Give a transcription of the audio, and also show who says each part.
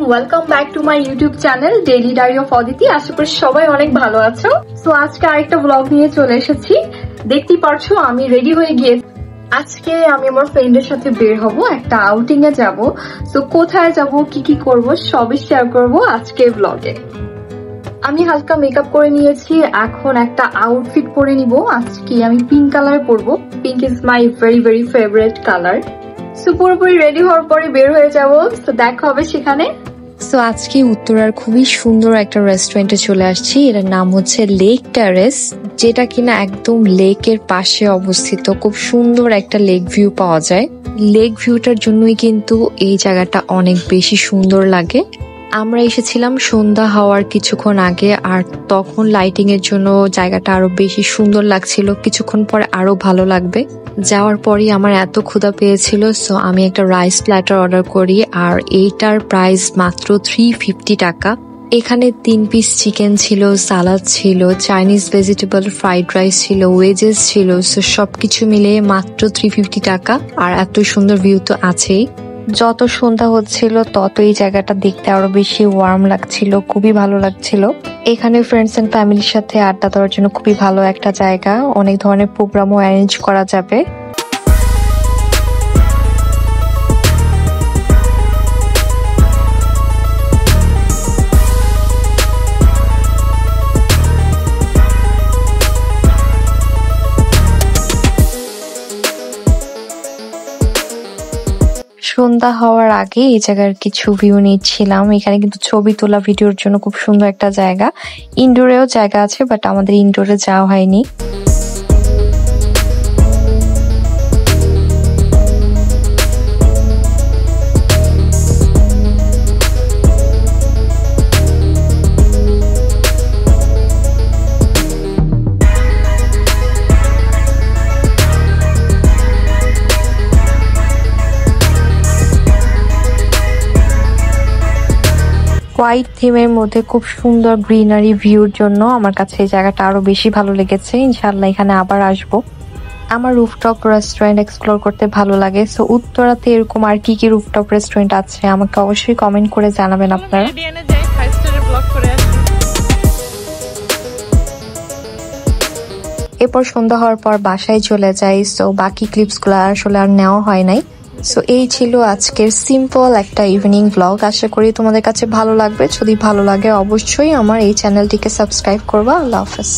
Speaker 1: Welcome back to my YouTube channel daily diary of Aditi. আশা করি সবাই অনেক ভালো আছো। সো আজকে আরেকটা ব্লগ নিয়ে চলে এসেছি। দেখতেই পারছো আমি রেডি হয়ে গিয়েছি। আজকে আমি আমার ফ্রেন্ডের সাথে বের হব, একটা আউটিং এ যাব। সো কোথায় যাব, কি কি করব সবই শেয়ার করব আজকে ব্লগে। আমি হালকা মেকআপ করে নিয়েছি, এখন একটা আউটফিট পরে নিব। আজকে আমি পিঙ্ক কালার পরবো। Pink is my very very favourite colour. So পুরোপুরি রেডি হওয়ার পরে বের হয়ে যাব। তো দেখা হবে সেখানে।
Speaker 2: সো আজকে উত্তরার খুবই সুন্দর একটা রেস্টুরেন্টে চলে আসছি। এটার নাম হচ্ছে লেক টেরেস, যেটা কিনা একদম লেকের পাশে অবস্থিত। খুব সুন্দর একটা লেক ভিউ পাওয়া যায়। লেক ভিউটার জন্যই কিন্তু এই জায়গাটা অনেক বেশি সুন্দর লাগে। আমরা এসেছিলাম সন্ধ্যা হওয়ার কিছুক্ষণ আগে, আর তখন লাইটিং এর জন্য জায়গাটা আরো বেশি সুন্দর লাগছিল। কিছুক্ষণ পরে আরো ভালো লাগবে। যাওয়ার পরই আমার এত ক্ষুধা পেয়েছিল, সো আমি একটা রাইস প্ল্যাটার অর্ডার করি, আর এইটার প্রাইস মাত্র 350 টাকা। এখানে 3 পিস চিকেন ছিল, সালাদ ছিল, চাইনিজ ভেজিটেবল ফ্রাইড রাইস ছিল, ওয়েজেস ছিল। সো সবকিছু মিলিয়ে মাত্র 350 টাকা। আর এত সুন্দর ভিউ তো আছেই। যত সন্ধ্যা হচ্ছিল তত এই জায়গাটা দেখতে আরো বেশি ওয়ার্ম লাগছিল, খুবই ভালো লাগছিল। এখানে ফ্রেন্ডস এন্ড ফ্যামিলির সাথে আড্ডা দেওয়ার জন্য খুবই ভালো একটা জায়গা। অনেক ধরনের প্রোগ্রামও অ্যারেঞ্জ করা যাবে। সন্ধ্যা হওয়ার আগে এই জায়গার কিছু ভিউ নিচ্ছিলাম। এখানে কিন্তু ছবি তোলা, ভিডিওর জন্য খুব সুন্দর একটা জায়গা। ইনডোরেও জায়গা আছে, বাট আমাদের ইনডোরে যাওয়া হয়নি। হোয়াইট থিমের মধ্যে খুব সুন্দর গ্রিনারি ভিউর জন্য আমার কাছে এই জায়গাটা আরো বেশি ভালো লেগেছে। ইনশাআল্লাহ এখানে আবার আসবো। আমার রুফটপ রেস্টুরেন্ট এক্সপ্লোর করতে ভালো লাগে। সো উত্তরাতে এরকম আর কি কি রুফটপ রেস্টুরেন্ট আছে আমাকে অবশ্যই কমেন্ট করে জানাবেন আপনারা। এরপর সন্ধ্যা হওয়ার পর বাসায় চলে যাই। সো বাকি ক্লিপস গুলো আসলে আর নেওয়া হয় নাই। সো এই ছিল আজকের সিম্পল একটা ইভিনিং ব্লগ। আশা করি তোমাদের কাছে ভালো লাগবে। যদি ভালো লাগে অবশ্যই আমার এই চ্যানেলটিকে সাবস্ক্রাইব করবা। আল্লাহ হাফেজ।